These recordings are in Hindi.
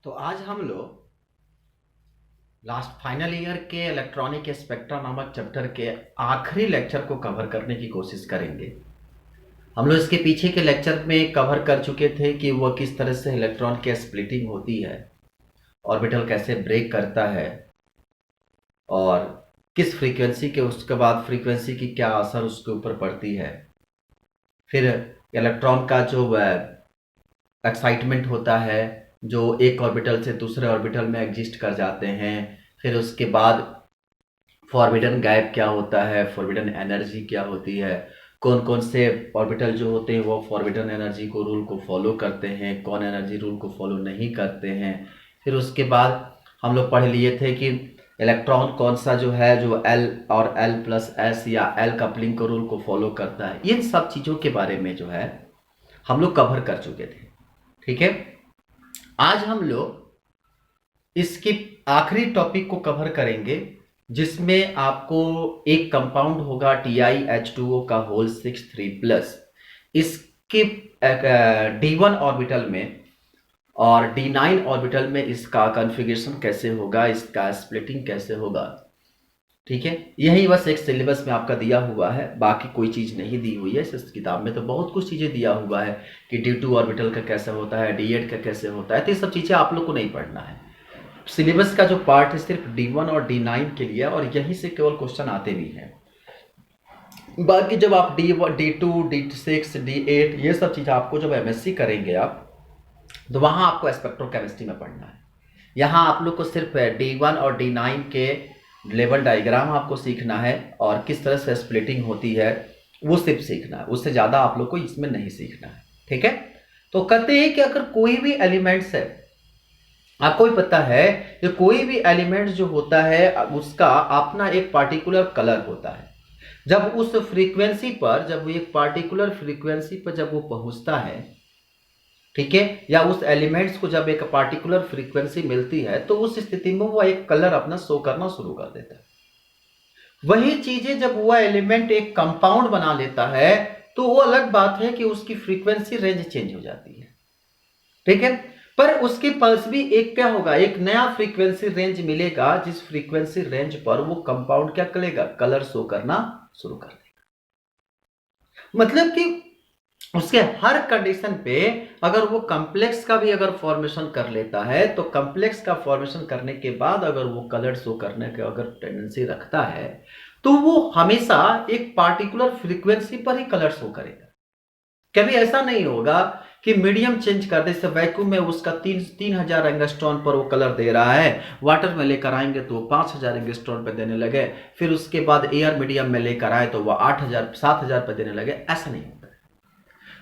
तो आज हम लोग लास्ट फाइनल ईयर के इलेक्ट्रॉनिक स्पेक्ट्रा नामक चैप्टर के आखिरी लेक्चर को कवर करने की कोशिश करेंगे। हम लोग इसके पीछे के लेक्चर में कवर कर चुके थे कि वह किस तरह से इलेक्ट्रॉन की स्प्लिटिंग होती है, ऑर्बिटल कैसे ब्रेक करता है और किस फ्रीक्वेंसी के उसके बाद फ्रीक्वेंसी की क्या असर उसके ऊपर पड़ती है। फिर इलेक्ट्रॉन का जो एक्साइटमेंट होता है, जो एक ऑर्बिटल से दूसरे ऑर्बिटल में एग्जिस्ट कर जाते हैं। फिर उसके बाद फॉरबिडन गैप क्या होता है, फॉरबिडन एनर्जी क्या होती है, कौन कौन से ऑर्बिटल जो होते हैं वो फॉरबिडन एनर्जी को रूल को फॉलो करते हैं, कौन एनर्जी रूल को फॉलो नहीं करते हैं। फिर उसके बाद हम लोग पढ़ लिए थे कि इलेक्ट्रॉन कौन सा जो है जो L और L+S या L कपलिंग को रूल को फॉलो करता है। इन सब चीज़ों के बारे में जो है हम लोग कवर कर चुके थे। ठीक है, आज हम लोग इसके आखिरी टॉपिक को कवर करेंगे जिसमें आपको एक कंपाउंड होगा TiH2O का होल 6 3+। इसके D1 ऑर्बिटल में और D9 ऑर्बिटल में इसका कॉन्फ़िगरेशन कैसे होगा, इसका स्प्लिटिंग कैसे होगा। ठीक है, यही बस एक सिलेबस में आपका दिया हुआ है, बाकी कोई चीज़ नहीं दी हुई है। इस किताब में तो बहुत कुछ चीज़ें दिया हुआ है कि D2 ऑर्बिटल का कैसे होता है, D8 का कैसे होता है। तो ये सब चीज़ें आप लोग को नहीं पढ़ना है। सिलेबस का जो पार्ट है सिर्फ D1 और D9 के लिए, और यहीं से केवल क्वेश्चन आते भी हैं। बाकी जब आप D1, D2, D6, D8 ये सब चीज़ आपको जब MSc करेंगे आप, तो वहाँ आपको स्पेक्ट्रोकेमिस्ट्री में पढ़ना है। यहाँ आप लोग को सिर्फ D1 और D9 के लेवल डायग्राम आपको सीखना है और किस तरह से स्प्लिटिंग होती है वो सिर्फ सीखना है, उससे ज़्यादा आप लोग को इसमें नहीं सीखना है। ठीक है, तो कहते हैं कि अगर कोई भी एलिमेंट्स है, आपको भी पता है कि कोई भी एलिमेंट जो होता है उसका अपना एक पार्टिकुलर कलर होता है। जब उस फ्रीक्वेंसी पर, जब एक पार्टिकुलर फ्रीक्वेंसी पर जब वो पहुंचता है, ठीक है, या उस एलिमेंट्स को जब एक पार्टिकुलर फ्रीक्वेंसी मिलती है तो उस स्थिति में वो एक कलर अपना शो करना शुरू कर देता है। वही चीजें जब वो एलिमेंट एक कंपाउंड बना लेता है तो वो अलग बात है कि उसकी फ्रीक्वेंसी रेंज चेंज हो जाती है। ठीक है, पर उसके पास भी एक क्या होगा, एक नया फ्रीक्वेंसी रेंज मिलेगा जिस फ्रीक्वेंसी रेंज पर वो कंपाउंड क्या करेगा, कलर शो करना शुरू कर देगा। मतलब कि उसके हर कंडीशन पे अगर वो कॉम्प्लेक्स का भी अगर फॉर्मेशन कर लेता है तो कॉम्प्लेक्स का फॉर्मेशन करने के बाद अगर वो कलर शो करने के अगर टेंडेंसी रखता है तो वो हमेशा एक पार्टिकुलर फ्रीक्वेंसी पर ही कलर शो करेगा। कभी ऐसा नहीं होगा कि मीडियम चेंज कर दे, जैसे वैक्यूम में उसका 3000 एंगस्ट्रॉन पर वो कलर दे रहा है, वाटर में लेकर आएंगे तो 5000 एंगस्ट्रॉन पर देने लगे, फिर उसके बाद एयर मीडियम में लेकर आए तो वह 8000 7000 पर देने लगे। ऐसा नहीं होता।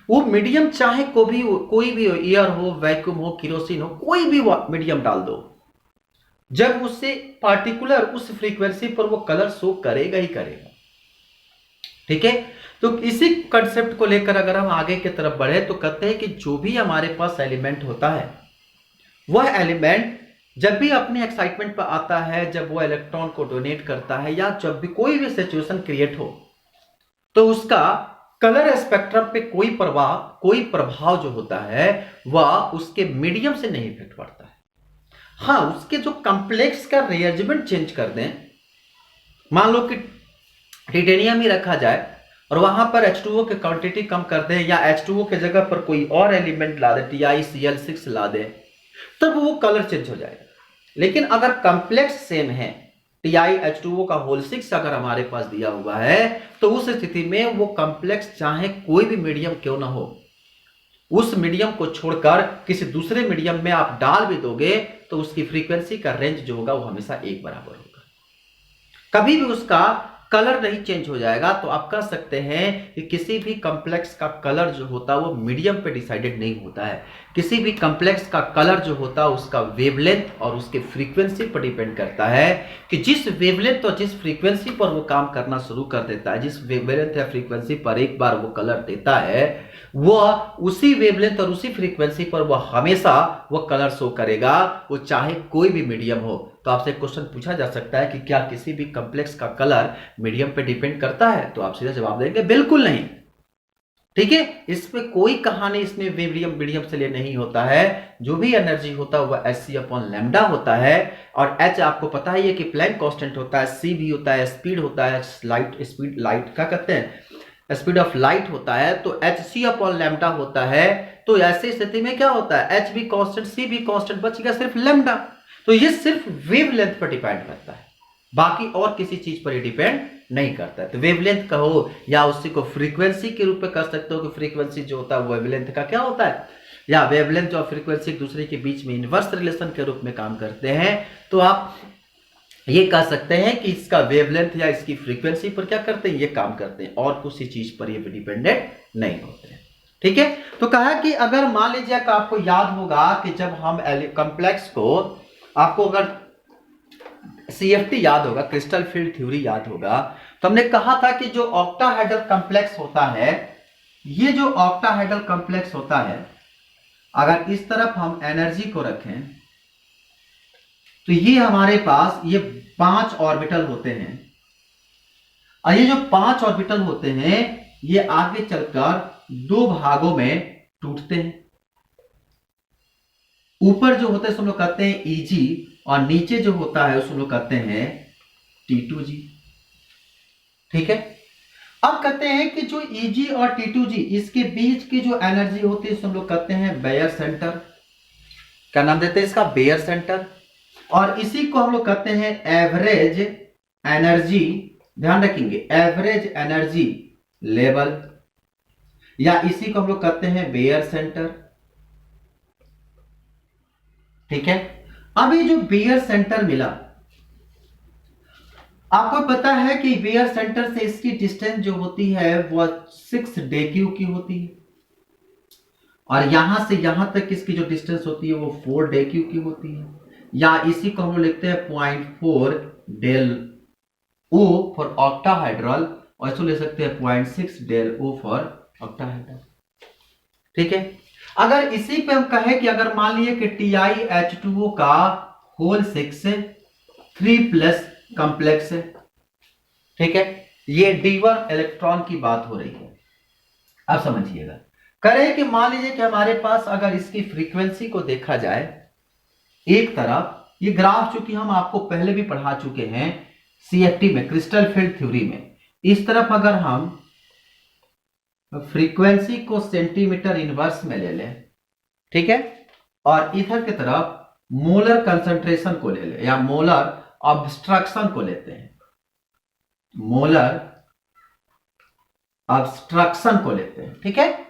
वो मीडियम चाहे कोई भी हो, एयर हो, वैक्यूम हो, केरोसिन हो, कोई भी मीडियम डाल दो, जब उससे पार्टिकुलर उस फ्रीक्वेंसी पर वो कलर शो करेगा ही करेगा। ठीक है, तो इसी कंसेप्ट को लेकर अगर हम आगे की तरफ बढ़े तो कहते हैं कि जो भी हमारे पास एलिमेंट होता है वह एलिमेंट जब भी अपने एक्साइटमेंट पर आता है, जब वो इलेक्ट्रॉन को डोनेट करता है या जब भी कोई भी सिचुएशन क्रिएट हो तो उसका कलर स्पेक्ट्रम पे कोई प्रभाव जो होता है वह उसके मीडियम से नहीं इफेक्ट पड़ता है। हाँ, उसके जो कॉम्प्लेक्स का रिएरेंजमेंट चेंज कर दें, मान लो कि टिटेनियम ही रखा जाए और वहां पर H2O की क्वांटिटी कम कर दें या H2O के जगह पर कोई और एलिमेंट ला दे, TiCl6 ला दे, तब वो कलर चेंज हो जाएगा। लेकिन अगर कॉम्प्लेक्स सेम है, TiH2O का होल 6 अगर हमारे पास दिया हुआ है तो उस स्थिति में वो कॉम्प्लेक्स चाहे कोई भी मीडियम क्यों ना हो, उस मीडियम को छोड़कर किसी दूसरे मीडियम में आप डाल भी दोगे तो उसकी फ्रीक्वेंसी का रेंज जो होगा वो हमेशा एक बराबर होगा, कभी भी उसका कलर नहीं चेंज हो जाएगा। तो आप कह सकते हैं कि किसी भी कॉम्प्लेक्स का कलर जो होता है वो मीडियम पे डिसाइडेड नहीं होता है। किसी भी कॉम्प्लेक्स का कलर जो होता है उसका वेवलेंथ और उसके फ्रीक्वेंसी पर डिपेंड करता है कि जिस वेवलेंथ और जिस फ्रीक्वेंसी पर वो काम करना शुरू कर देता है, जिस वेवलेंथ या फ्रीक्वेंसी पर एक बार वो कलर देता है, वह उसी वेवलेंथ और उसी फ्रीक्वेंसी पर वह हमेशा वह कलर शो करेगा, वो चाहे कोई भी मीडियम हो। तो आपसे क्वेश्चन पूछा जा सकता है कि क्या किसी भी कॉम्प्लेक्स का कलर मीडियम पे डिपेंड करता है, तो आप सीधा जवाब देंगे बिल्कुल नहीं। ठीक है, इसमें कोई कहानी इसमें मीडियम मीडियम से लिए नहीं होता है। जो भी एनर्जी होता है वह एच सी अपॉन लैम्डा होता है। और एच आपको पता ही है कि प्लैंक कांस्टेंट होता है, सी भी होता है, स्पीड होता है, लाइट स्पीड, लाइट क्या कहते हैं, स्पीड ऑफ लाइट होता है। तो एच सी अपॉन लैम्डा होता है। तो ऐसी स्थिति में क्या होता है, एच भी कांस्टेंट, सी भी कांस्टेंट, बचेगा सिर्फ लैम्डा। तो ये सिर्फ वेव लेंथ पर डिपेंड करता है, बाकी और किसी चीज पर डिपेंड नहीं करता है। तो वेवलेंथ कहो या उसी को फ्रीक्वेंसी के रूप में कर सकते हो कि फ्रीक्वेंसी जो होता है वो वेवलेंथ का क्या होता है, या वेवलेंथ और फ्रीक्वेंसी एक दूसरे के बीच में इनवर्स रिलेशन के रूप में काम करते हैं। तो आप ये कह सकते हैं कि इसका वेवलेंथ या इसकी फ्रीक्वेंसी पर क्या करते हैं, ये काम करते हैं, और किसी चीज पर ये डिपेंडेंट नहीं होते हैं। ठीक है, तो कहा कि अगर मान लीजिए कि आपको याद होगा कि जब हम कॉम्प्लेक्स को, आपको अगर सीएफटी याद होगा, क्रिस्टल फील्ड थ्योरी याद होगा, तो हमने कहा था कि जो ऑक्टाहेड्रल कॉम्प्लेक्स होता है, ये जो ऑक्टाहेड्रल कॉम्प्लेक्स होता है, अगर इस तरफ हम एनर्जी को रखें तो ये हमारे पास ये 5 ऑर्बिटल होते हैं। और ये जो 5 ऑर्बिटल होते हैं ये आगे चलकर 2 भागों में टूटते हैं। ऊपर जो होता है उसको लोग कहते हैं ईजी, और नीचे जो होता है उसको लोग कहते हैं T2G। ठीक है, अब कहते हैं कि जो Eg और T2G इसके बीच की जो एनर्जी होती है उसको हम लोग कहते हैं बेयर सेंटर। क्या नाम देते हैं इसका, बेयर सेंटर। और इसी को हम लोग कहते हैं एवरेज एनर्जी, ध्यान रखेंगे, एवरेज एनर्जी लेवल, या इसी को हम लोग कहते हैं बेयर सेंटर। ठीक है, अब ये जो बेयर सेंटर मिला, आपको पता है कि बेयर सेंटर से इसकी डिस्टेंस जो होती है वो 6 डेक्यू की होती है, और यहां से यहां तक इसकी जो डिस्टेंस होती है वो 4 डेक्यू की होती है, या इसी को हम लोग लिखते हैं 0.4 डेल ओ फॉर ऑक्टाहाइड्रल, और इसको ले सकते हैं 0.6 डेल ओ फॉर ऑक्टाहाइड्रल। ठीक है, अगर इसी पे हम कहें कि अगर मान लीजिए कि TiH2O का होल 6 3+ कॉम्प्लेक्स है, ठीक है, ये D1 इलेक्ट्रॉन की बात हो रही है। अब समझिएगा, करें कि मान लीजिए कि हमारे पास अगर इसकी फ्रीक्वेंसी को देखा जाए, एक तरफ ये ग्राफ चूंकि हम आपको पहले भी पढ़ा चुके हैं CFT में, क्रिस्टल फील्ड थ्योरी में, इस तरफ अगर हम फ्रीक्वेंसी को सेंटीमीटर इनवर्स में ले लें, ठीक है, और इधर की तरफ मोलर कंसंट्रेशन को ले लें या मोलर ऑब्स्ट्रक्शन को लेते हैं, मोलर ऑब्स्ट्रक्शन को लेते हैं, ठीक है,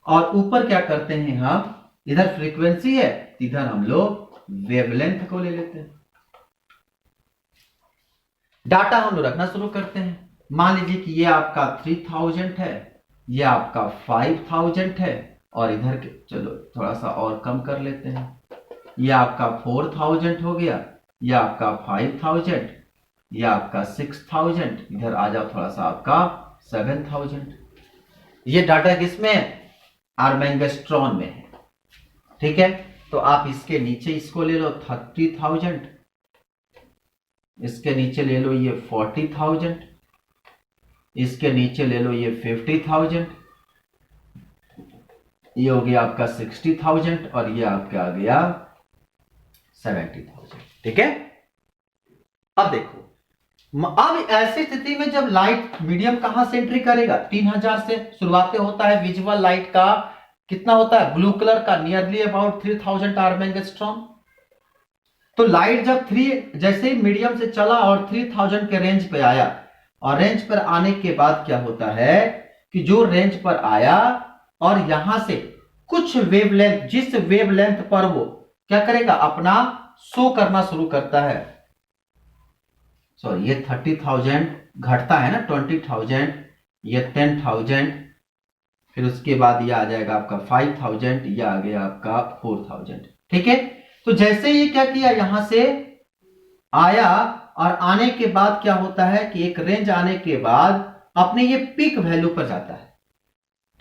और ऊपर क्या करते हैं हम, इधर फ्रीक्वेंसी है, इधर हम लोग वेवलेंथ को ले लेते हैं। डाटा हम लोग रखना शुरू करते हैं। मान लीजिए कि ये आपका 3000 है, ये आपका 5000 है, और इधर के चलो थोड़ा सा और कम कर लेते हैं, ये आपका 4000 हो गया, ये आपका 5000, ये आपका 6000, इधर आ जाओ थोड़ा सा आपका 7000। ये डाटा किसमें है, आर्मेंगस्ट्रॉन में है। ठीक है, तो आप इसके नीचे इसको ले लो 30,000, इसके नीचे ले लो ये 40,000, इसके नीचे ले लो ये 50,000, ये हो गया आपका 60,000, और ये आपका आ गया 70,000। ठीक है, अब देखो, अब ऐसी स्थिति में जब लाइट मीडियम कहां से एंट्री करेगा, 3000 से शुरुआत होता है। विजुअल लाइट का कितना होता है, ब्लू कलर का नियरली अबाउट 3000 आर्मेंगस्ट्रॉन। तो लाइट जब 3 जैसे ही मीडियम से चला और 3000 के रेंज पे आया, और रेंज पर आने के बाद क्या होता है कि जो रेंज पर आया और यहां से कुछ वेवलेंथ, जिस वेवलेंथ पर वो क्या करेगा, अपना शो करना शुरू करता है। सॉरी, ये 30,000 घटता है ना, 20,000, ये 10,000, फिर उसके बाद ये आ जाएगा आपका 5,000, ये आ गया आपका 4,000। ठीक है, तो जैसे ये क्या किया, यहां से आया, और आने के बाद क्या होता है कि एक रेंज आने के बाद अपने ये पीक वैल्यू पर जाता है।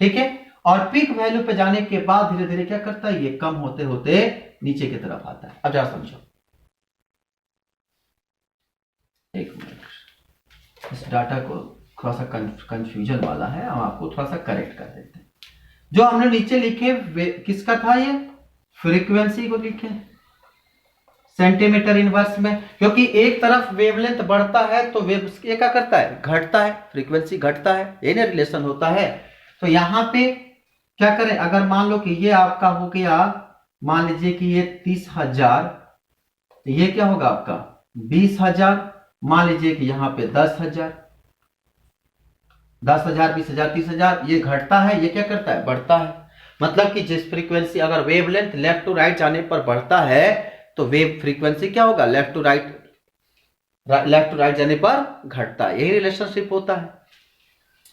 ठीक है, और पीक वैल्यू पर जाने के बाद धीरे धीरे क्या करता है, ये कम होते होते नीचे की तरफ आता है। अब जरा समझो, एक मिनट, इस डाटा को थोड़ा सा कंफ्यूजन वाला है, हम आपको थोड़ा सा करेक्ट कर देते हैं। जो हमने नीचे लिखे किसका था, ये फ्रीक्वेंसी को लिखे सेंटीमीटर इनवर्स में, क्योंकि एक तरफ वेवलेंथ बढ़ता है तो वेव ये क्या करता है, घटता है, फ्रीक्वेंसी घटता है, ये ना रिलेशन होता है। तो यहां पे क्या करें, अगर मान लो कि ये आपका हो गया, मान लीजिए कि ये 30,000, ये क्या होगा आपका 20,000, मान लीजिए कि यहां पे 10,000, 10,000, 20,000, 30,000, ये घटता है, ये क्या करता है, बढ़ता है। मतलब कि जिस फ्रीक्वेंसी, अगर वेवलेंथ लेफ्ट टू राइट जाने पर बढ़ता है तो वेव फ्रीक्वेंसी क्या होगा, लेफ्ट टू राइट जाने पर घटता है, यही रिलेशनशिप होता है।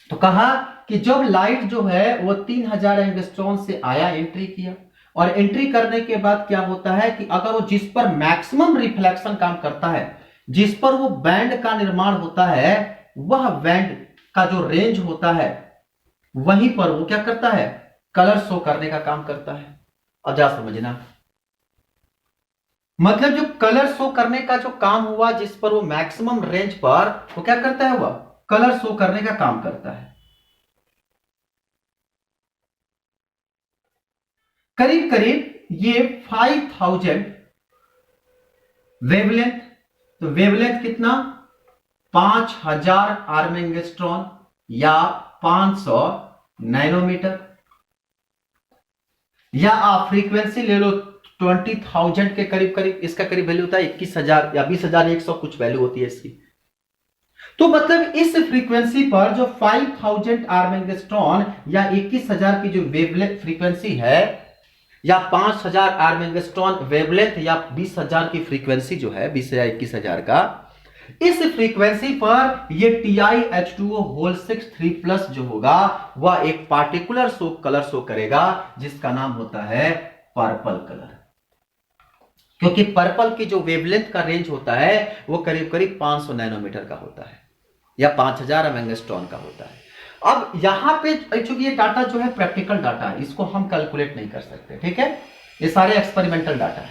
तो कहा कि जब लाइट जो है वो 3,000 एंगस्ट्रॉन से आया, एंट्री किया, और एंट्री करने के बाद क्या होता है कि अगर वो जिस पर मैक्सिमम रिफ्लेक्शन काम करता है, जिस पर वो बैंड का निर्माण होता है, वह बैंड का जो रेंज होता है वहीं पर वो क्या करता है, कलर शो करने का काम करता है। अब जा समझना, मतलब जो कलर शो करने का जो काम हुआ, जिस पर वो मैक्सिमम रेंज पर वो क्या करता है, वह कलर शो करने का काम करता है। करीब करीब ये 5,000 वेवलेंथ, तो वेवलेंथ कितना, 5,000 आर्मेंगस्ट्रॉन या 500 नैनोमीटर, या आप फ्रीक्वेंसी ले लो 20,000 के करीब करीब, इसका करीब वैल्यू होता है 21,000 या 20,100 कुछ वैल्यू होती है इसकी। तो मतलब इस फ्रीक्वेंसी पर जो 5,000 आर्मेंगस्ट्रॉन या 21,000 की जो वेवलेंथ फ्रीक्वेंसी है, या 5,000 आर्मेंगस्ट्रॉन वेवलेंथ, या 20,000 की फ्रीक्वेंसी जो है, 20,000 21,000 का, इस फ्रीक्वेंसी पर ये TiH2O होल 6 3+ जो होगा वह एक पार्टिकुलर कलर शो करेगा जिसका नाम होता है पर्पल कलर। क्योंकि पर्पल की जो वेवलेंथ का रेंज होता है वो करीब करीब 500 नैनोमीटर का होता है या 5,000 एंगस्ट्रॉन का होता है। अब यहां पे चूंकि ये डाटा जो है प्रैक्टिकल डाटा है, इसको हम कैलकुलेट नहीं कर सकते, ठीक है, ये सारे एक्सपेरिमेंटल डाटा है।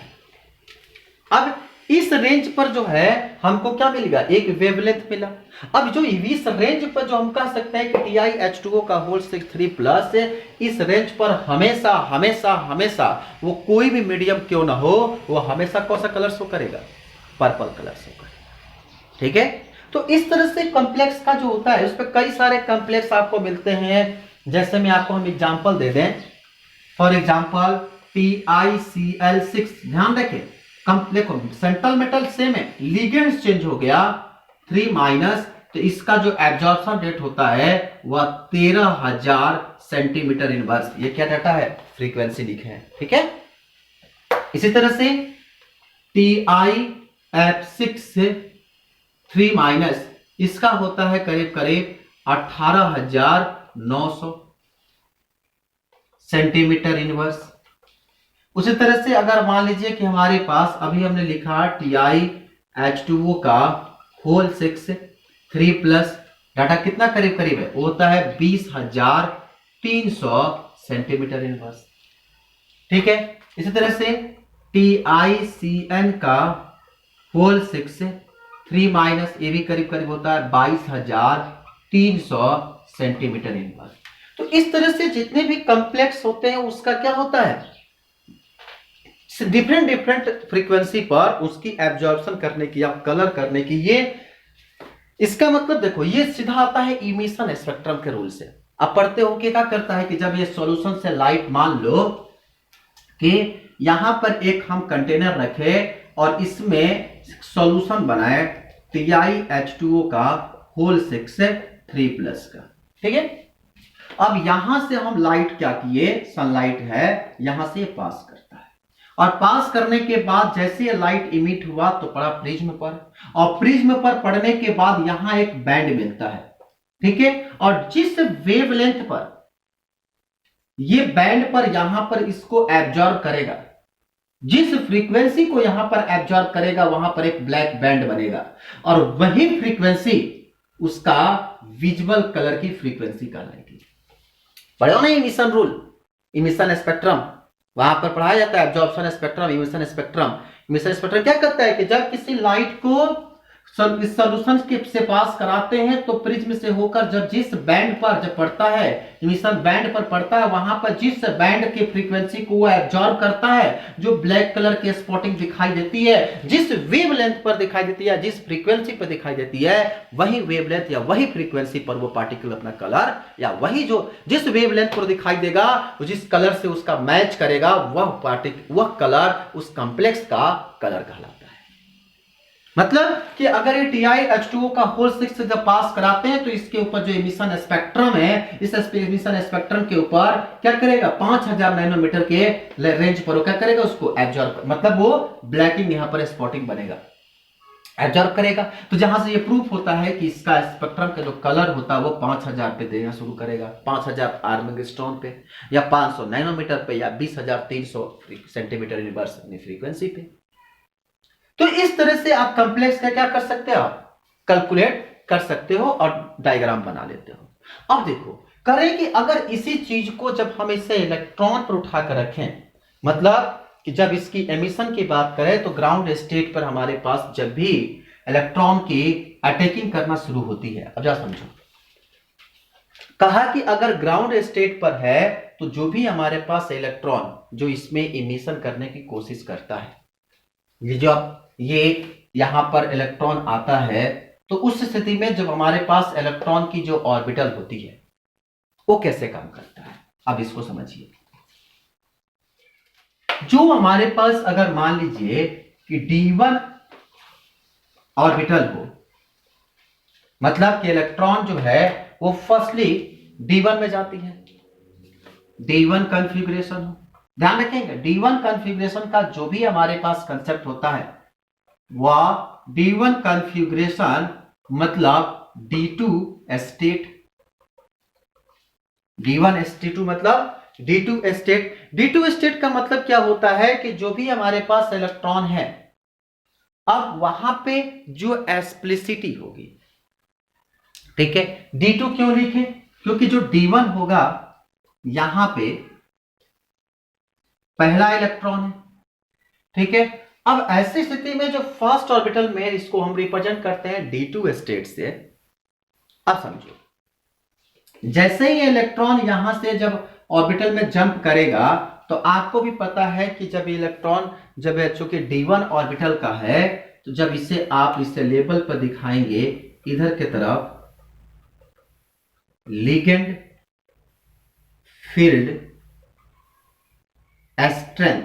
अब इस रेंज पर जो है हमको क्या मिलेगा, एक वेवलेंथ मिला। अब जो इस रेंज पर जो हम कह सकते हैं कि TiH2O का होल 6 3+, इस रेंज पर हमेशा हमेशा हमेशा वो कोई भी मीडियम क्यों ना हो, वो हमेशा कौन सा कलर शो करेगा, पर्पल कलर शो करेगा, ठीक है। तो इस तरह से कॉम्प्लेक्स का जो होता है, उस पर कई सारे कॉम्प्लेक्स आपको मिलते हैं। जैसे में आपको हम एग्जांपल दे दें, फॉर एग्जांपल PiCl6, ध्यान रखें, देखो सेंट्रल मेटल सेम है, लिगेंड्स चेंज हो गया 3-, तो इसका जो एब्जॉर्प्शन रेट होता है वह 13,000 सेंटीमीटर इनवर्स। ये क्या डाटा है, फ्रीक्वेंसी लिखे हैं, ठीक है। इसी तरह से TiF6 3-, इसका होता है करीब करीब 18,900 सेंटीमीटर इनवर्स। उसी तरह से अगर मान लीजिए कि हमारे पास अभी हमने लिखा TiH2O का होल 6 3+, डाटा कितना करीब करीब है, वो होता है 20,300 सेंटीमीटर इनवर्स, ठीक है। इसी तरह से TiCN का होल 6 3-, ये भी करीब करीब होता है 22,300 सेंटीमीटर इनवर्स। तो इस तरह से जितने भी कॉम्प्लेक्स होते हैं उसका क्या होता है, डिफरेंट डिफरेंट फ्रीक्वेंसी पर उसकी एब्जॉर्प्शन करने की या कलर करने की, ये इसका मतलब देखो ये सीधा आता है इमिशन स्पेक्ट्रम के रूल से। अब पढ़ते हो कि क्या करता है कि जब ये सॉल्यूशन से लाइट, मान लो कि यहां पर एक हम कंटेनर रखे और इसमें सॉल्यूशन बनाए TiH2O का होल 6 3+ का, ठीक है। अब यहां से हम लाइट क्या किए, सनलाइट है, यहां से पास करता है, और पास करने के बाद जैसे लाइट इमिट हुआ तो पड़ा प्रिज्म पर, और प्रिज्म पर पड़ने के बाद यहां एक बैंड मिलता है, ठीक है। और जिस वेवलेंथ पर ये बैंड पर यहां पर इसको एब्जॉर्ब करेगा, जिस फ्रीक्वेंसी को यहां पर एब्जॉर्ब करेगा वहां पर एक ब्लैक बैंड बनेगा, और वही फ्रीक्वेंसी उसका विजुअल कलर की फ्रीक्वेंसी कहलाएगी। पढ़े हो ना इमिशन रूल, इमिशन स्पेक्ट्रम, वहां पर पढ़ाया जाता है absorption spectrum, emission spectrum. Emission spectrum क्या करता है कि जब किसी लाइट को इस सॉल्यूशन के से पास कराते हैं तो प्रिज्म से होकर जब जिस बैंड पर जब पड़ता है, इमिशन बैंड पर पड़ता है, वहां पर जिस बैंड की फ्रीक्वेंसी को वो एब्जॉर्ब करता है, जो ब्लैक कलर की स्पॉटिंग दिखाई देती है, जिस वेवलेंथ पर दिखाई देती है, जिस फ्रीक्वेंसी पर दिखाई देती है, वही वेवलेंथ या वही फ्रीक्वेंसी पर वो पार्टिकल अपना कलर या वही जो जिस वेवलेंथ पर दिखाई देगा, जिस कलर से उसका मैच करेगा, वह कलर उस कॉम्प्लेक्स का कलर कहलाता है। मतलब कि अगर ये TiH2O का होल 6 से जब पास कराते हैं तो इसके ऊपर जो एमिशन स्पेक्ट्रम है, इस एमिशन स्पेक्ट्रम के ऊपर क्या करेगा, 5000 नैनोमीटर के रेंज पर क्या करेगा, उसको एब्जॉर्ब, मतलब वो ब्लैकिंग यहां पर स्पॉटिंग बनेगा, एब्जॉर्ब करेगा। तो जहां से ये प्रूफ होता है कि इसका स्पेक्ट्रम का जो कलर होता है वो 5000 पे देना शुरू करेगा, 5000 आर्मस्ट्रॉन पे या 500 नैनोमीटर पे या 20300 सेंटीमीटर इनवर्स फ्रीक्वेंसी पे। तो इस तरह से आप कॉम्प्लेक्स का क्या कर सकते हो, कैलकुलेट कर सकते हो और डायग्राम बना लेते हो। अब देखो करें कि अगर इसी चीज को जब हम इसे इलेक्ट्रॉन पर उठाकर रखें, मतलब कि जब इसकी एमिशन की बात करें तो ग्राउंड स्टेट पर हमारे पास जब भी इलेक्ट्रॉन की अटैकिंग करना शुरू होती है, अब जा समझो, कहा कि अगर ग्राउंड स्टेट पर है तो जो भी हमारे पास इलेक्ट्रॉन जो इसमें इमिशन करने की कोशिश करता है, ये यहां पर इलेक्ट्रॉन आता है, तो उस स्थिति में जब हमारे पास इलेक्ट्रॉन की जो ऑर्बिटल होती है वो कैसे काम करता है, अब इसको समझिए। जो हमारे पास अगर मान लीजिए कि D1 ऑर्बिटल हो, मतलब कि इलेक्ट्रॉन जो है वो फर्स्टली D1 में जाती है, D1 कॉन्फ़िगरेशन हो, ध्यान रखेंगे D1 कॉन्फ़िगरेशन का जो भी हमारे पास कंसेप्ट होता है वह D1 कॉन्फ़िगरेशन मतलब D2 स्टेट, D1 S2 मतलब D2 स्टेट। D2 स्टेट का मतलब क्या होता है कि जो भी हमारे पास इलेक्ट्रॉन है, अब वहां पे जो एक्सप्लिसिटी होगी, ठीक है, D2 क्यों लिखे, क्योंकि जो D1 होगा यहां पे पहला इलेक्ट्रॉन है, ठीक है। अब ऐसी स्थिति में जो फर्स्ट ऑर्बिटल में इसको हम रिप्रेजेंट करते हैं D2 स्टेट से। अब समझो, जैसे ही इलेक्ट्रॉन यहां से जब ऑर्बिटल में जंप करेगा तो आपको भी पता है कि जब इलेक्ट्रॉन जब चूंकि D1 ऑर्बिटल का है तो जब इसे आप इसे लेबल पर दिखाएंगे इधर की तरफ लिगेंड फील्ड स्ट्रेंथ,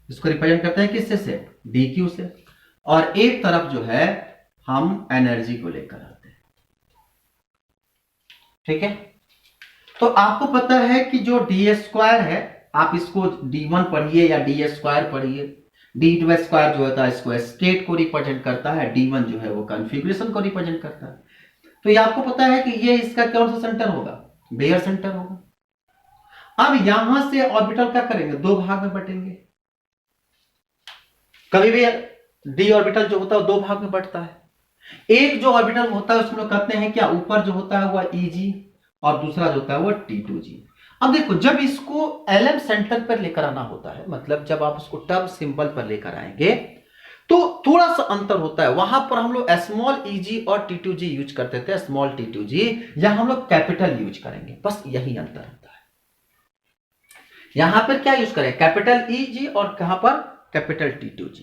इसको रिप्रेजेंट करते हैं किससे से, DQ से, और एक तरफ जो है हम एनर्जी को लेकर आते हैं, ठीक है। तो आपको पता है कि जो D² है, आप इसको D1 पढ़िए या D² पढ़िए, D² जो होता है इसको स्टेट को रिप्रेजेंट करता है, D1 जो है वो कॉन्फ़िगरेशन को रिप्रेजेंट करता है। तो ये आपको पता है कि ये इसका कौन सा सेंटर होगा, बेयर सेंटर होगा। अब यहां से ऑर्बिटल क्या करेंगे, दो भाग में बटेंगे, कभी भी D ऑर्बिटल जो होता है दो भाग में बटता है। एक जो ऑर्बिटल होता है उसमें लोग कहते हैं क्या, ऊपर जो होता है वह EG और दूसरा जो होता है वो T2G। अब देखो जब इसको LM सेंटर पर लेकर आना होता है, मतलब जब आप उसको टर्म सिंबल पर लेकर आएंगे तो थोड़ा सा अंतर होता है। वहां पर हम लोग स्मॉल EG और T2G यूज करते थे, स्मॉल T2G, या हम लोग कैपिटल यूज करेंगे, बस यही अंतर होता है। यहां पर क्या यूज करें, कैपिटल EG, और कहां पर कैपिटल T2G,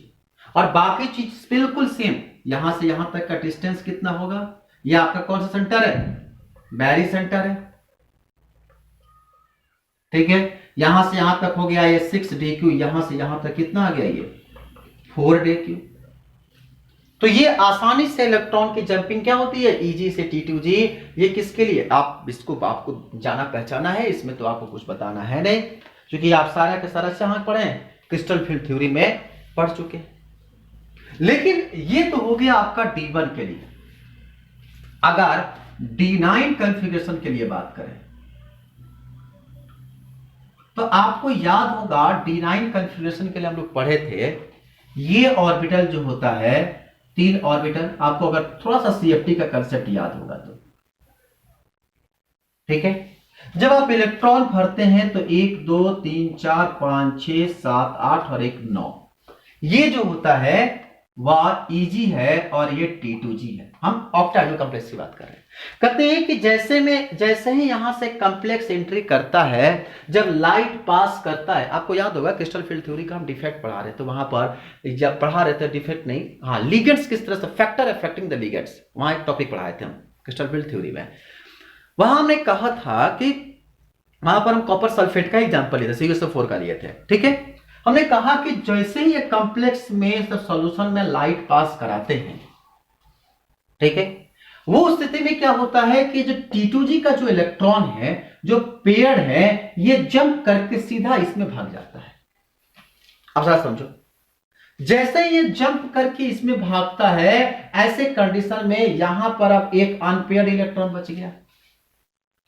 और बाकी चीज बिल्कुल सेम। यहां से यहां तक का डिस्टेंस कितना होगा, यह आपका कौन सा सेंटर है, बैरी सेंटर है, ठीक है। यहां से यहां तक हो गया ये 6DQ, यहां से यहां तक कितना आ गया, ये 4DQ। तो ये आसानी से इलेक्ट्रॉन की जंपिंग क्या होती है, EG से T2G। ये किसके लिए, आप इसको आपको जाना पहचाना है, इसमें तो आपको कुछ बताना है नहीं, क्योंकि आप सारा के सारा कहां पढ़े, क्रिस्टल फील्ड थ्योरी में पढ़ चुके। लेकिन ये तो हो गया आपका D1 के लिए। अगर D9 कॉन्फ़िगरेशन के लिए बात करें तो आपको याद होगा D9 कॉन्फ़िगरेशन के लिए हम लोग पढ़े थे, ये ऑर्बिटल जो होता है 3 ऑर्बिटल, आपको अगर थोड़ा सा CFT का कंसेप्ट याद होगा तो, ठीक है। जब आप इलेक्ट्रॉन भरते हैं तो 1 2 3 4 5 6 7 8 और 1 9, ये जो होता है वह Eg है और ये T2g है। हम ऑक्टाहेड्रल कॉम्प्लेक्स की बात कर रहे हैं। कहते हैं कि जैसे ही यहां से कॉम्प्लेक्स एंट्री करता है, जब लाइट पास करता है, आपको याद होगा क्रिस्टल फील्ड थ्योरी का हम डिफेक्ट पढ़ा रहे थे, वहां पर जब पढ़ा रहे थे डिफेक्ट नहीं, हाँ लिगेंड्स किस तरह से, फैक्टर अफेक्टिंग द लिगेंड्स, वहां एक टॉपिक पढ़ाए थे हम क्रिस्टल फील्ड थ्योरी में। वहां हमने कहा था कि वहां पर हम कॉपर सल्फेट का एग्जांपल लिए थे, CuSO4 का लिए थे, ठीक है। हमने कहा कि जैसे ही ये कॉम्प्लेक्स में सॉल्यूशन में लाइट पास कराते हैं, ठीक है, वो स्थिति में क्या होता है कि जो T2g का जो इलेक्ट्रॉन है, जो पेयर है, ये जंप करके सीधा इसमें भाग जाता है। अब जरा समझो, जैसे ये जंप करके इसमें भागता है, ऐसे कंडीशन में यहां पर अब एक अनपेयर्ड इलेक्ट्रॉन बच गया।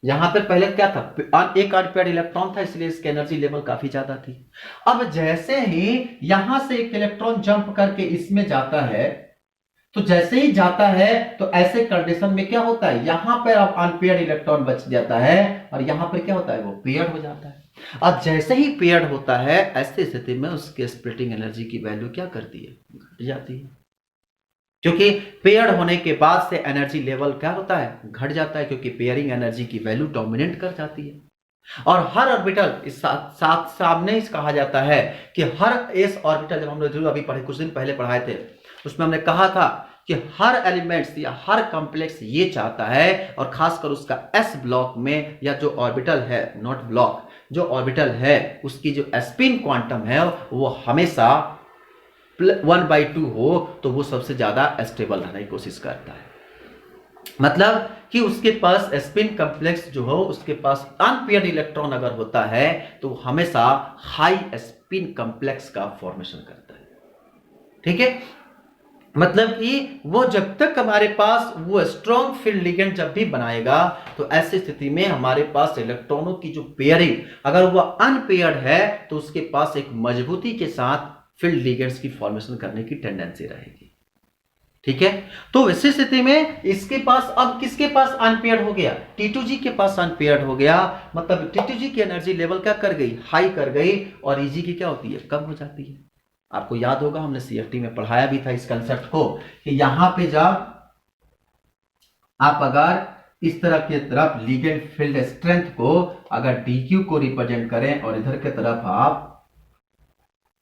यहां पर पहले क्या था, एक अनपेयर्ड इलेक्ट्रॉन था, इसलिए इसकी एनर्जी लेवल काफी ज्यादा थी। अब जैसे ही यहां से एक इलेक्ट्रॉन जंप करके इसमें जाता है, तो जैसे ही जाता है तो ऐसे कंडीशन में क्या होता है, यहां पर अब अनपेयर्ड इलेक्ट्रॉन बच जाता है और यहां पर क्या होता है, वो पेयर्ड हो जाता है। अब जैसे ही पेयर्ड होता है, ऐसी स्थिति में उसके स्प्लिटिंग एनर्जी की वैल्यू क्या करती है, घट जाती है, क्योंकि पेयर्ड होने के बाद से एनर्जी लेवल क्या होता है, घट जाता है, क्योंकि पेयरिंग एनर्जी की वैल्यू डोमिनेट कर जाती है। और हर ऑर्बिटल इस साथ सामने इस कहा जाता है कि हर एस ऑर्बिटल, जब हम लोग अभी पढ़े, कुछ दिन पहले पढ़ाए थे, उसमें हमने कहा था कि हर एलिमेंट्स या हर कॉम्प्लेक्स ये चाहता है, और खासकर उसका एस ब्लॉक में, या जो ऑर्बिटल है, नॉट ब्लॉक, जो ऑर्बिटल है उसकी जो स्पिन क्वांटम है वो हमेशा 1/2 हो, तो वो सबसे ज्यादा स्टेबल रहने की कोशिश करता है। मतलब कि उसके पास स्पिन कॉम्प्लेक्स जो हो, उसके पास अनपेयर्ड इलेक्ट्रॉन अगर होता है तो हमेशा हाई स्पिन कॉम्प्लेक्स का फॉर्मेशन करता है, ठीक है। मतलब कि वो जब तक हमारे पास वो स्ट्रॉन्ग फील्ड लिगेंड जब भी बनाएगा, तो ऐसी स्थिति में हमारे पास इलेक्ट्रॉनों की जो पेयरिंग, अगर वो अनपेयर्ड है, तो उसके पास एक मजबूती के साथ फील्ड लिगेंड्स की फॉर्मेशन करने की टेंडेंसी रहेगी, ठीक है। तो वैसी स्थिति में इसके पास, अब किसके पास अनपेयर्ड हो गया, T2g के पास अनपेयर्ड हो गया, मतलब T2g की एनर्जी लेवल क्या कर गई, हाई कर गई, और Eg की क्या होती है, कम हो जाती है। आपको याद होगा हमने CFT में पढ़ाया भी था इस कंसेप्ट को, कि यहां पे जब आप अगर इस तरफ की तरफ लिगेंड फील्ड स्ट्रेंथ को अगर DQ को रिप्रेजेंट करें और इधर की तरफ आप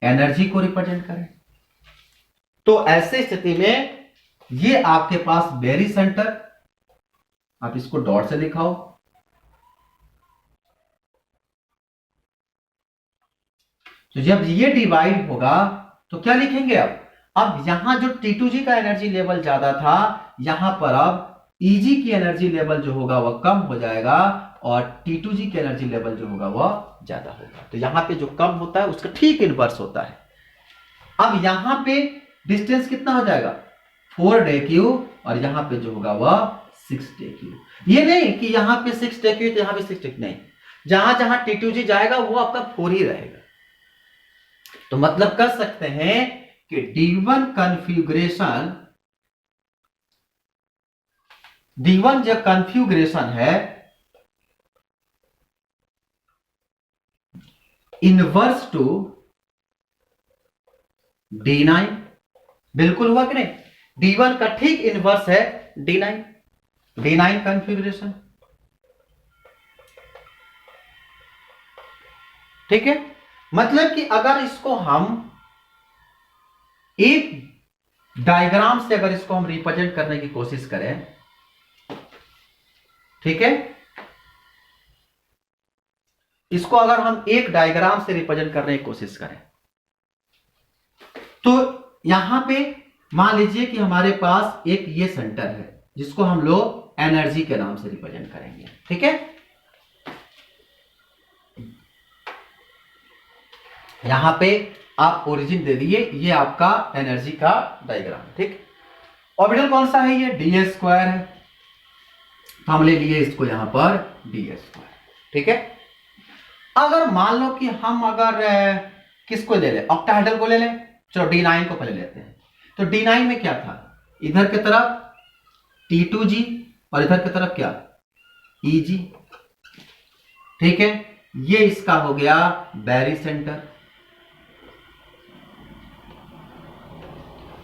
एनर्जी को रिप्रेजेंट करें, तो ऐसे स्थिति में ये आपके पास बेरी सेंटर, आप इसको डॉट से दिखाओ, तो जब ये डिवाइड होगा तो क्या लिखेंगे, अब यहां जो T2g का एनर्जी लेवल ज्यादा था, यहां पर अब Eg की एनर्जी लेवल जो होगा वह कम हो जाएगा, और T2g की एनर्जी लेवल जो होगा वह ज्यादा होगा। तो यहां पे जो कम होता है उसका ठीक इनवर्स होता है। अब यहां पे डिस्टेंस कितना हो जाएगा, 4DQ, और यहां पे जो होगा वह 6DQ। ये नहीं कि यहां पे 6DQ तो यहां पे 6DQ नहीं, जहां जहां T2g जाएगा वो आपका 4 ही रहेगा। तो मतलब कर सकते हैं कि D1 कॉन्फ़िगरेशन, D1 जो कॉन्फ़िगरेशन है, इनवर्स टू D9, बिल्कुल हुआ कि नहीं, D1 का ठीक इनवर्स है D9 कॉन्फ़िगरेशन, ठीक है। मतलब कि अगर इसको हम एक डायग्राम से अगर इसको हम रिप्रेजेंट करने की कोशिश करें, ठीक है, इसको अगर हम एक डायग्राम से रिप्रेजेंट करने की कोशिश करें, तो यहां पे मान लीजिए कि हमारे पास एक ये सेंटर है जिसको हम लोग एनर्जी के नाम से रिप्रेजेंट करेंगे, ठीक है। यहां पे आप ओरिजिन दे दिए, ये आपका एनर्जी का डायग्राम, ठीक। ऑर्बिटल कौन सा है, ये ds² है, तो हम ले लिए इसको यहां पर ds², ठीक है। अगर मान लो कि हम अगर किसको ले लें, ऑक्टाहेड्रल को ले लें, चलो D9 को पहले लेते हैं। तो D9 में क्या था, इधर की तरफ T2g और इधर की तरफ क्या, Eg, ठीक है। ये इसका हो गया बैरी सेंटर।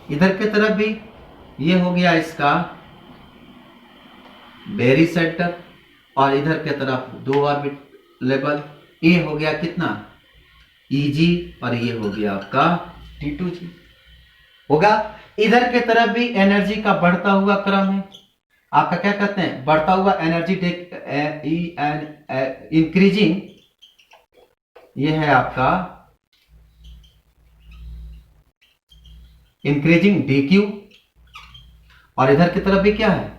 इधर की तरफ भी ये हो गया इसका बेरी सेंटर, और इधर की तरफ 2 ऑर्बिट लेवल, ए हो गया कितना Eg, और ये हो गया आपका T2G होगा। इधर की तरफ भी एनर्जी का बढ़ता हुआ क्रम है, आपका क्या कहते हैं बढ़ता हुआ एनर्जी इंक्रीजिंग, ये है आपका इंक्रीजिंग DQ, और इधर की तरफ भी क्या है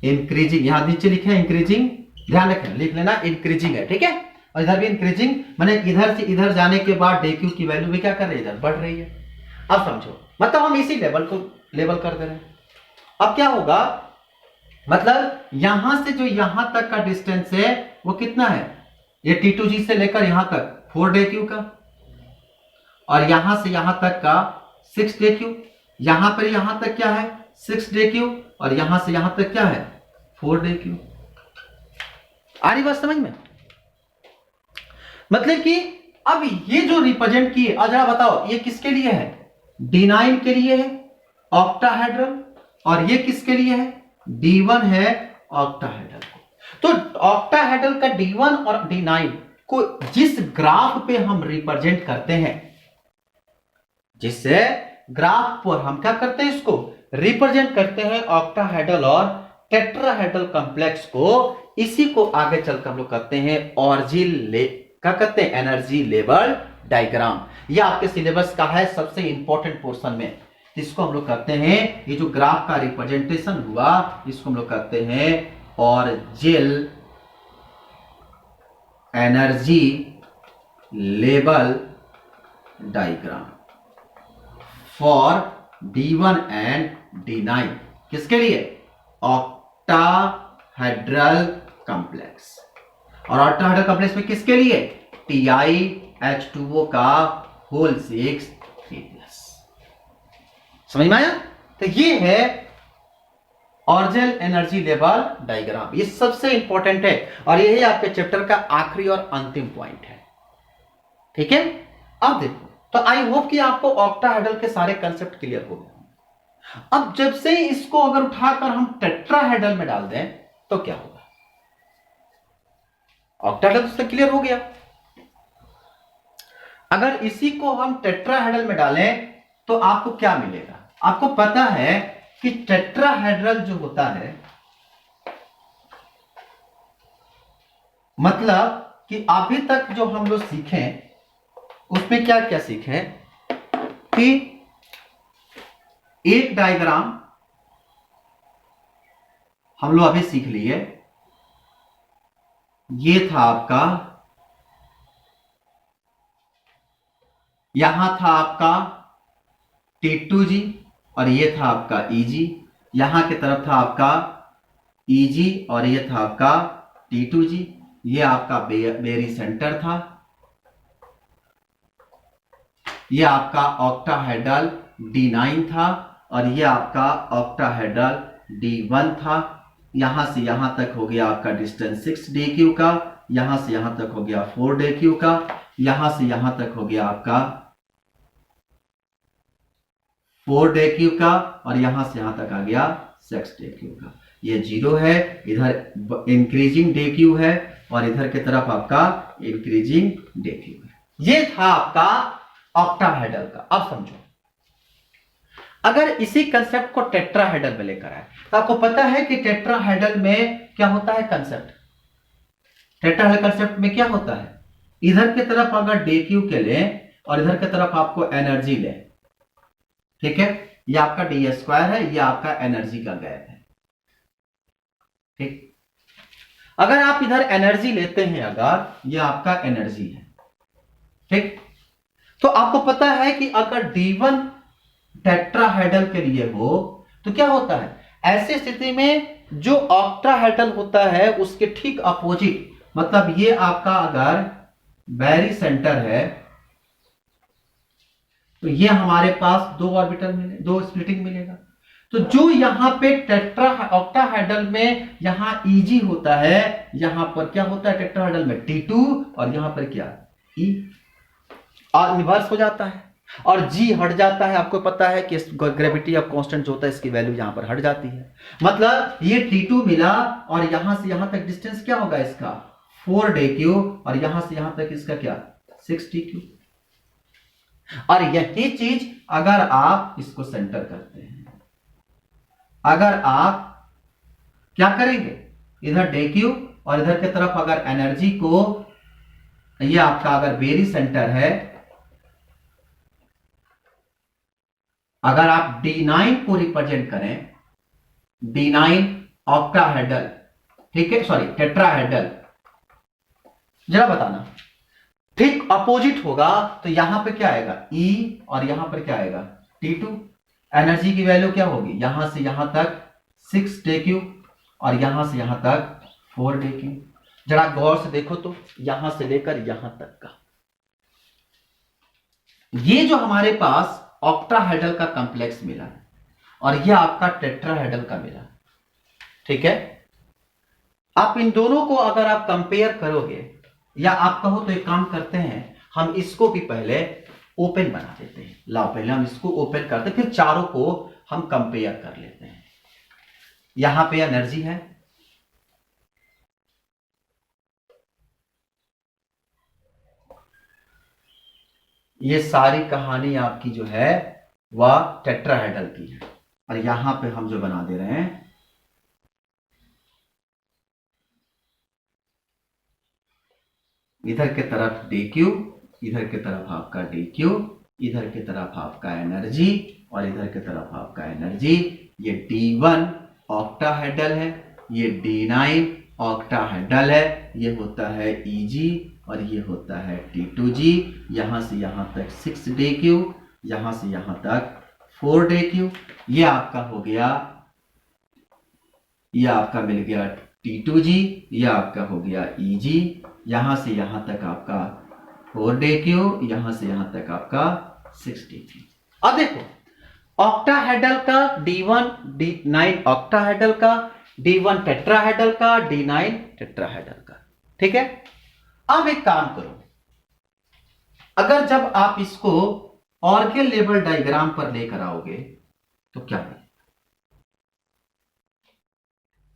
इंक्रीजिंग, यहां नीचे लिखे है इंक्रीजिंग, ध्यान रखें लिख लेना इंक्रीजिंग है, ठीक है। और इधर भी इंक्रीजिंग, माने इधर से इधर जाने के बाद DQ की वैल्यू भी क्या कर रही है इधर बढ़ रही है। अब समझो, मतलब हम इसी लेवल को लेवल कर दे रहे हैं। अब क्या होगा, मतलब यहां से जो यहां तक का डिस्टेंस है वो कितना है, ये T2G से लेकर यहां तक 4DQ का, और यहां से यहां तक का 6DQ, यहां पर यहां तक क्या है 6DQ, और यहां से यहां तक क्या है 4DQ। आ रही बात समझ में, मतलब कि अब ये जो रिप्रेजेंट किए, जरा बताओ ये किसके लिए है, D9 के लिए है ऑक्टाहेड्रल, और ये किसके लिए है D1 है ऑक्टाहेड्रल को। तो ऑक्टाहेड्रल का D1 और D9 को जिस ग्राफ पे हम रिप्रेजेंट करते हैं, जिससे ग्राफ पर हम क्या करते हैं इसको रिप्रेजेंट करते हैं ऑक्टाहेड्रल और टेट्राहेड्रल कॉम्प्लेक्स को, इसी को आगे चलकर हम लोग करते हैं क्या कहते हैं एनर्जी लेवल डायग्राम। यह आपके सिलेबस का है सबसे इंपॉर्टेंट पोर्शन में, इसको हम लोग करते हैं, ये जो ग्राफ का रिप्रेजेंटेशन हुआ इसको हम लोग करते हैं Orgel energy level diagram for D1 and D9, किसके लिए ऑक्टाहेड्रल कॉम्प्लेक्स, और ऑक्टाहेड्रल कॉम्प्लेक्स में किसके लिए TiH2O का होल 6 3+। समझ में आया, तो ये है ऑर्जिल एनर्जी लेवल डायग्राम, ये सबसे इंपॉर्टेंट है, और यही आपके चैप्टर का आखिरी और अंतिम पॉइंट है, ठीक है। अब देखो, तो आई होप कि आपको ऑक्टाहेड्रल के सारे कंसेप्ट क्लियर हो गए। अब जब से इसको अगर उठाकर हम टेट्राहेड्रल में डाल दें तो क्या होगा, ऑक्टाहेड्रल तो क्लियर हो गया, अगर इसी को हम टेट्राहेड्रल में डालें तो आपको क्या मिलेगा। आपको पता है कि टेट्राहेड्रल जो होता है, मतलब कि अभी तक जो हम लोग सीखे उसमें क्या क्या सीखे कि एक डायग्राम हम लोग अभी सीख लिए, ये था आपका, यहां था आपका T2G, और ये था आपका Eg, यहां की तरफ था आपका Eg, और ये था आपका T2G, ये आपका बेरी सेंटर था, ये आपका ऑक्टाहेड्रल D9 था, और ये आपका ऑक्टाहेड्रल D1 था। यहां से यहां तक हो गया आपका डिस्टेंस 6DQ का, यहां से यहां तक हो गया 4DQ का, यहां से यहां तक हो गया आपका 4DQ का, और यहां से यहां तक आ गया 6DQ का। ये 0 है, इधर इंक्रीजिंग DQ है, और इधर की तरफ आपका इंक्रीजिंग DQ है। ये था आपका ऑक्टाहेड्रल का। अब समझो, अगर इसी कंसेप्ट को टेट्राहेड्रल में लेकर आए तो आपको पता है कि टेट्राहेड्रल में क्या होता है कंसेप्ट, टेट्राहेड्रल कंसेप्ट में क्या होता है, इधर की तरफ अगर DQ के लें और इधर की तरफ आपको एनर्जी लें, ठीक है, ये आपका D2 है, ये आपका एनर्जी का गैप है, ठीक। अगर आप इधर एनर्जी लेते हैं, अगर ये आपका एनर्जी है, ठीक, तो आपको पता है कि अगर D1 टेट्राहेड्रल के लिए हो तो क्या होता है, ऐसी स्थिति में जो ऑक्टाहेड्रल होता है उसके ठीक अपोजिट, मतलब ये आपका अगर बैरी सेंटर है तो ये हमारे पास 2 ऑर्बिटल मिले, 2 स्प्लिटिंग मिलेगा। तो जो यहां पे ऑक्टाहेड्रल में यहां Eg होता है, यहां पर क्या होता है टेट्राहेड्रल में T2, और यहां पर क्या E, और रिवर्स हो जाता है। और जी हट जाता है, आपको पता है कि ग्रेविटी ऑफ कांस्टेंट जो होता है इसकी वैल्यू यहां पर हट जाती है। मतलब ये T2 मिला और यहां से यहां तक डिस्टेंस क्या होगा इसका 4dq और यहां से यहां तक इसका क्या 6dq। और यही चीज अगर आप इसको सेंटर करते हैं, अगर आप क्या करेंगे इधर dq और इधर की तरफ अगर एनर्जी को, ये आपका अगर बेरी सेंटर है, अगर आप D9 को रिप्रेजेंट करें, D9 ऑक्टाहेड्रल, ठीक है, सॉरी टेट्राहेड्रल, जरा बताना ठीक अपोजिट होगा तो यहां पे क्या आएगा E और यहां पर क्या आएगा T2। एनर्जी की वैल्यू क्या होगी यहां से यहां तक 6dq और यहां से यहां तक 4dq। जरा गौर से देखो तो यहां से लेकर यहां तक का ये जो हमारे पास ऑक्टाहेड्रल का कॉम्प्लेक्स मिला और ये आपका टेट्राहेड्रल का मिला, ठीक है। आप इन दोनों को अगर आप कंपेयर करोगे या आप कहो तो एक काम करते हैं, हम इसको भी पहले ओपन बना देते हैं। लाओ पहले हम इसको ओपन करते हैं, फिर चारों को हम कंपेयर कर लेते हैं। यहां पे एनर्जी है, ये सारी कहानी आपकी जो है वह टेट्राहेड्रल की है और यहां पे हम जो बना दे रहे हैं इधर की तरफ dq, इधर की तरफ आपका dq, इधर की तरफ आपका एनर्जी और इधर की तरफ आपका एनर्जी। ये D1 ऑक्टाहेड्रल है, ये D9 ऑक्टाहेड्रल है, ये होता है Eg और ये होता है T2g। यहां से यहां तक 6dq, यहां से यहां तक 4dq। ये आपका हो गया, ये आपका मिल गया T2g, ये आपका हो गया Eg। यहां से यहां तक आपका 4dq, यहां से यहां तक आपका 6dq। अब देखो ऑक्टाहेड्रल का D1 D9 ऑक्टाहेड्रल का, D1 टेट्राहेड्रल का, D9 टेट्राहेड्रल का, ठीक है। अब एक काम करो, अगर जब आप इसको ऑर्गन लेवल डायग्राम पर लेकर आओगे तो क्या है,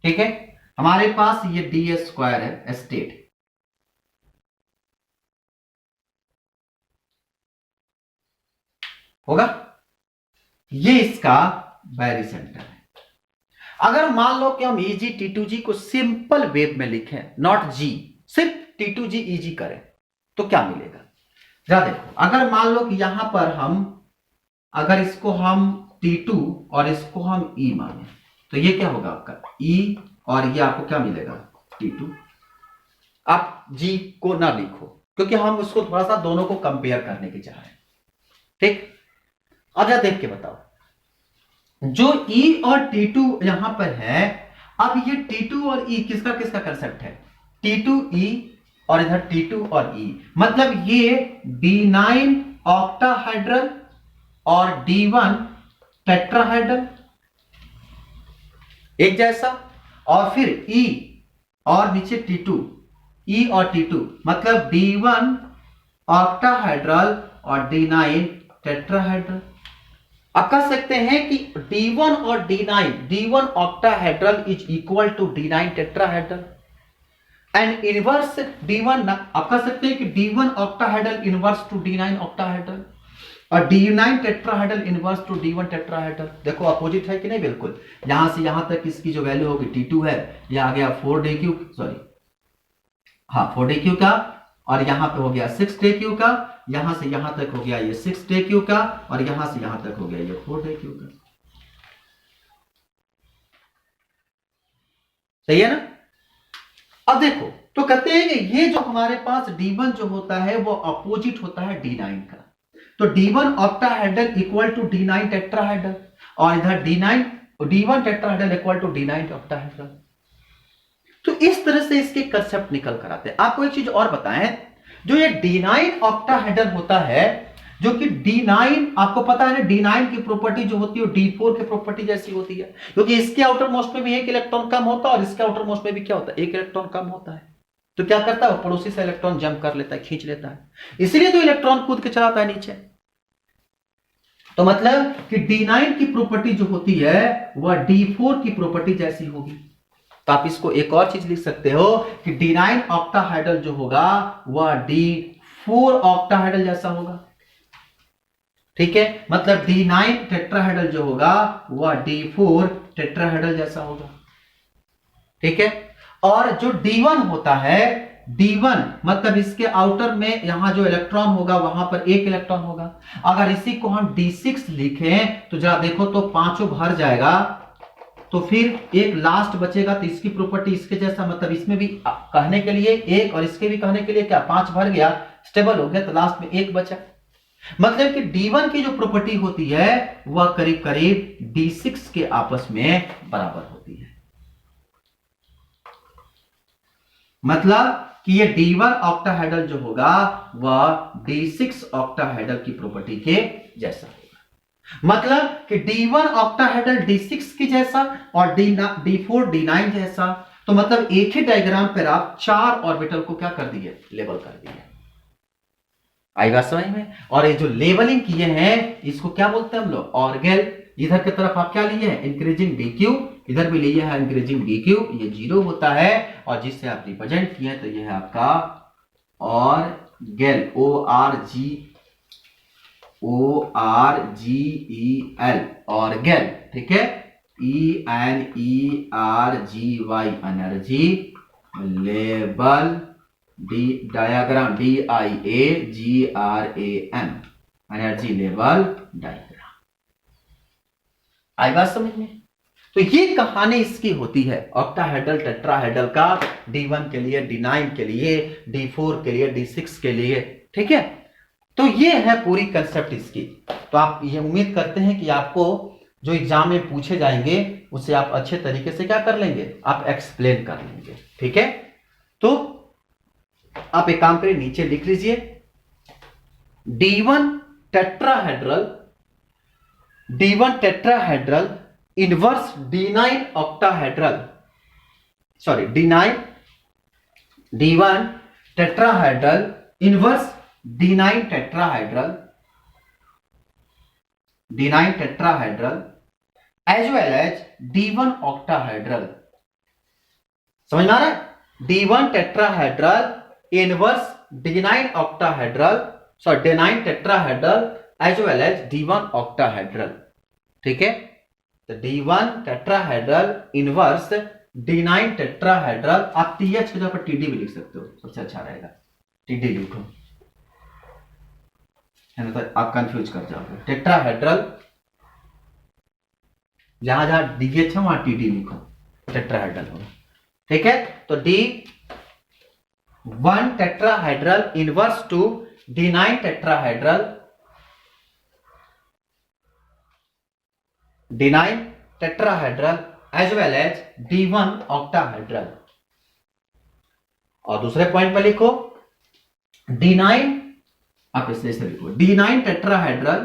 ठीक है। हमारे पास ये ds² है स्टेट, होगा, ये इसका बैरी सेंटर है। अगर मान लो कि हम Eg T2g को सिंपल वेव में लिखें, नॉट g, सिर्फ T2g Eg करें तो क्या मिलेगा जरा देखो। अगर मान लो कि यहां पर हम अगर इसको हम T2 और इसको हम E माने तो ये क्या होगा आपका E और ये आपको क्या मिलेगा T2। आप G को ना लिखो क्योंकि हम उसको थोड़ा सा दोनों को कंपेयर करने की चाह रहे हैं, ठीक। अब जरा देख के बताओ, जो E और T2 यहां पर है, अब ये T2 और E किसका किसका कंसेप्ट है T2E और इधर T2 और E, मतलब ये D9 ऑक्टाहेड्रल और D1 टेट्राहेड्रल एक जैसा, और फिर E और नीचे T2, E और T2 मतलब D1 ऑक्टाहेड्रल और D9 टेट्राहेड्रल। आप कह सकते हैं कि D1 और D9, D1 octahedral is equal to D9 tetrahedral and inverse D1, आप कह सकते हैं कि D1 octahedral inverse two D9 octahedral और D9 tetrahedral inverse two D1 tetrahedral. देखो अपोजिट है कि नहीं, बिल्कुल। यहां से यहां तक इसकी जो वैल्यू होगी T2 है, यह आ गया 4dq, सॉरी हाँ 4dq का, और यहां पे हो गया 6dq का, यहां से यहां तक हो गया ये 6dq का, और यहां से यहां तक हो गया ये 4dq का। सही है ना। अब देखो तो कहते हैं कि ये जो हमारे पास D1 जो होता है वो अपोजिट होता है D9 का, तो D1 octahedral equal to D9 tetrahedral और इधर D1 tetrahedral equal to D9 octahedral. तो इस तरह से इसके कंसेप्ट निकल कर आते हैं। आपको एक चीज और बताएं, जो ये D9 ऑक्टाहेड्रल होता है, जो कि D9 आपको पता है ना, D9 की प्रॉपर्टी जो होती है D4 की प्रॉपर्टी जैसी होती है, क्योंकि इसके आउटर मोस्ट में भी एक इलेक्ट्रॉन कम होता है और इसके आउटर मोस्ट में भी क्या होता है, एक इलेक्ट्रॉन कम होता है। तो क्या करता है, वो पड़ोसी से इलेक्ट्रॉन जंप कर लेता है, खींच लेता है, इसीलिए तो इलेक्ट्रॉन कूद के चलाता है नीचे। तो मतलब कि D9 की प्रॉपर्टी जो होती है वह D4 की प्रॉपर्टी जैसी होगी। तो आप इसको एक और चीज लिख सकते हो कि D9 ऑक्टाहाइड्रल जो होगा वह D4 ऑक्टाहाइड्रल जैसा होगा। ठीक है, मतलब D9 टेट्राहाइड्रल जो होगा वह D4 टेट्राहाइड्रल जैसा होगा। ठीक है, और जो D1 होता है, D1 मतलब इसके आउटर में यहां जो इलेक्ट्रॉन होगा वहां पर एक इलेक्ट्रॉन होगा। अगर इसी को हम D6 लिखें तो जरा देखो तो पांचों भर जाएगा, तो फिर एक लास्ट बचेगा, तो इसकी प्रॉपर्टी इसके जैसा, मतलब इसमें भी कहने के लिए एक और इसके भी कहने के लिए क्या, पांच भर गया, स्टेबल हो गया, तो लास्ट में एक बचा। मतलब कि D1 की जो प्रॉपर्टी होती है वह करीब करीब D6 के आपस में बराबर होती है। मतलब कि ये D1 ऑक्टाहाइड्रल जो होगा वह D6 ऑक्टाहाइड्रल की प्रॉपर्टी के जैसा होगा। मतलब कि D1 ऑक्टाहाइड्रल D6 की जैसा और D4 D9 जैसा। तो मतलब एक ही डायग्राम पर आप चार ऑर्बिटल को क्या कर दिए, लेबल कर दिए। आई बात समझ में? और ये जो लेबलिंग किए हैं इसको क्या बोलते हैं हम लोग, ऑर्गेल। इधर की तरफ आप क्या लिए हैं, इंक्रीजिंग DQ, इधर भी लिए है इंक्रीजिंग DQ, ये जीरो होता है, और जिससे आप रिप्रेजेंट किए तो ये है आपका ऑर्गेल, ORGEL, ऑर्गेल। ठीक है, ENERGY, एनर्जी, लेबल, diagram, DIAGRAM, energy level diagram. आई बात समझ में? तो ये कहानी इसकी होती है ऑक्टाहाइड्रल टेट्राहाइड्रल का, D1 के लिए, D9 के लिए, D4 के लिए, D6 के लिए। ठीक है, तो ये है पूरी कंसेप्ट इसकी। तो आप ये उम्मीद करते हैं कि आपको जो एग्जाम में पूछे जाएंगे उसे आप अच्छे तरीके से क्या कर लेंगे, आप एक्सप्लेन कर लेंगे। ठीक है, तो आप एक काम करिए, नीचे लिख लीजिए D1 tetrahedral inverse D9 octahedral, sorry D1 tetrahedral inverse D9 tetrahedral as well as D1 octahedral. समझ में आ रहा है? D1 tetrahedral inverse D9 octahedral, sorry D9 tetrahedral as well as D1 octahedral। ठीक है, तो D1 tetrahedral inverse D9 tetrahedral, आप TH की जगह पर TD भी लिख सकते हो, सबसे अच्छा रहेगा, TD लिखो, है ना, तो आप कंफ्यूज कर जाओगे। टेट्राहेड्रल जहां जहां DH है वहां TD लिखो, टेट्राहेड्रल होगा। ठीक है, तो D1 tetrahedral inverse to D9 tetrahedral, D9 tetrahedral as well as D1 octahedral। और दूसरे पॉइंट पर लिखो D9, आप इसे लिखो D9 tetrahedral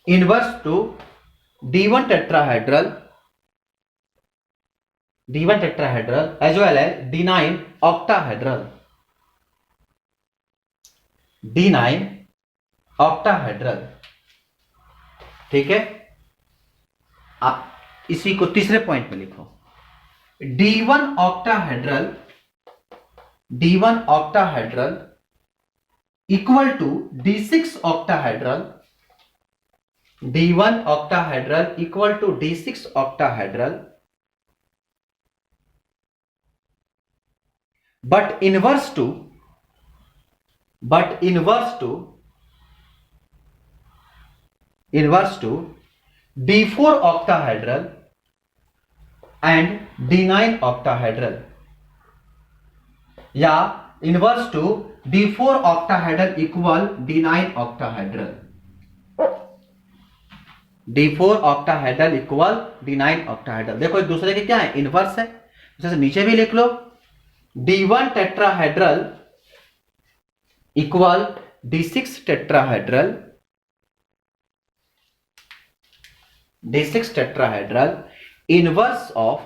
inverse to D1 tetrahedral as well as D9 octahedral, D9 octahedral। ठीक है, आप इसी को तीसरे पॉइंट में लिखो D1 octahedral equal to D6 octahedral, D1 octahedral equal to D6 octahedral, but inverse to D4 octahedral and D9 octahedral, या inverse two D4 octahedral equal D9 octahedral, D4 octahedral equal D9 octahedral। देखो एक दूसरे के क्या है, इनवर्स है, जैसे नीचे भी लिख लो D1 tetrahedral equal D6 tetrahedral, D6 tetrahedral inverse of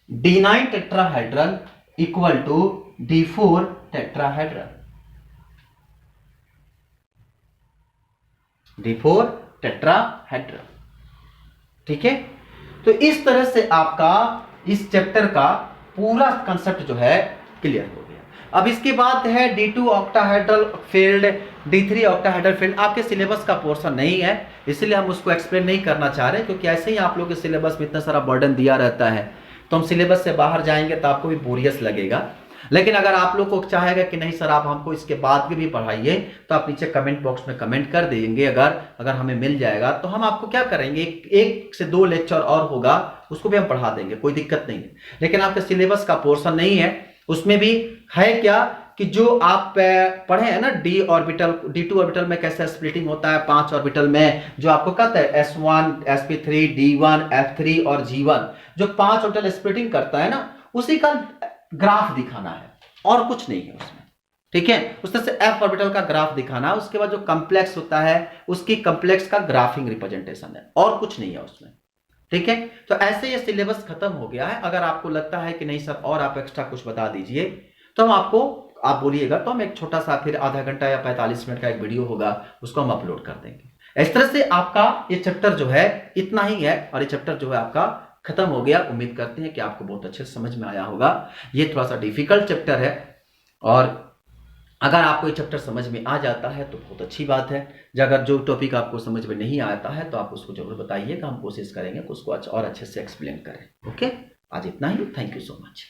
D9 tetrahedral equal to D4 tetrahedral। D4 tetrahedral. ठीक है, तो इस तरह से आपका इस चैप्टर का पूरा कंसेप्ट जो है क्लियर हो गया। अब इसके बाद है D2 octahedral field, D3 octahedral field. आपके सिलेबस का पोर्शन नहीं है, इसलिए हम उसको एक्सप्लेन नहीं करना चाह रहे, क्योंकि ऐसे ही आप लोग के सिलेबस में इतना सारा बर्डन दिया रहता है, तो हम सिलेबस से बाहर जाएंगे तो आपको भी बोरियस लगेगा। लेकिन अगर आप लोग को चाहेगा कि नहीं सर आप हमको इसके बाद भी पढ़ाइए, तो आप नीचे कमेंट बॉक्स में कमेंट कर देंगे। अगर हमें मिल जाएगा तो हम आपको क्या करेंगे, एक से दो लेक्चर और होगा, उसको भी हम पढ़ा देंगे, कोई दिक्कत नहीं है। लेकिन आपके सिलेबस का पोर्शन नहीं है, उसमें भी है क्या कि जो आप पढ़े हैं ना D2 ऑर्बिटल में कैसे स्प्लिटिंग होता है, 5 ऑर्बिटल में जो आपको कहता है S1 sp3 D1 F3 और G1, जो 5 ऑर्बिटल स्प्लिटिंग करता है ना, उसी का ग्राफ दिखाना है और कुछ नहीं है उसमें। ठीक है, उस तरह से f ऑर्बिटल का ग्राफ दिखाना है, उसके बाद जो कॉम्प्लेक्स होता है उसकी कॉम्प्लेक्स का ग्राफिंग रिप्रेजेंटेशन है, और कुछ नहीं है उसमें। ठीक है, तो ऐसे ये सिलेबस खत्म हो गया है। अगर आपको लगता है कि नहीं सर और आप एक्स्ट्रा कुछ बता दीजिए, तो हम आपको, आप बोलिएगा तो हम एक छोटा सा फिर आधा घंटा या 45 मिनट का एक वीडियो होगा, उसको हम अपलोड कर देंगे। इस तरह से आपका ये चैप्टर जो है इतना ही है, और ये चैप्टर जो है आपका खत्म हो गया। उम्मीद करते हैं कि आपको बहुत अच्छे से समझ में आया होगा। ये थोड़ा सा डिफिकल्ट चैप्टर है, और अगर आपको ये चैप्टर समझ में आ जाता है तो बहुत अच्छी बात है। अगर जो टॉपिक आपको समझ में नहीं आता है तो आप उसको जरूर बताइएगा, हम कोशिश करेंगे कि उसको और अच्छे से एक्सप्लेन करें। ओके, आज इतना ही। Thank you so much.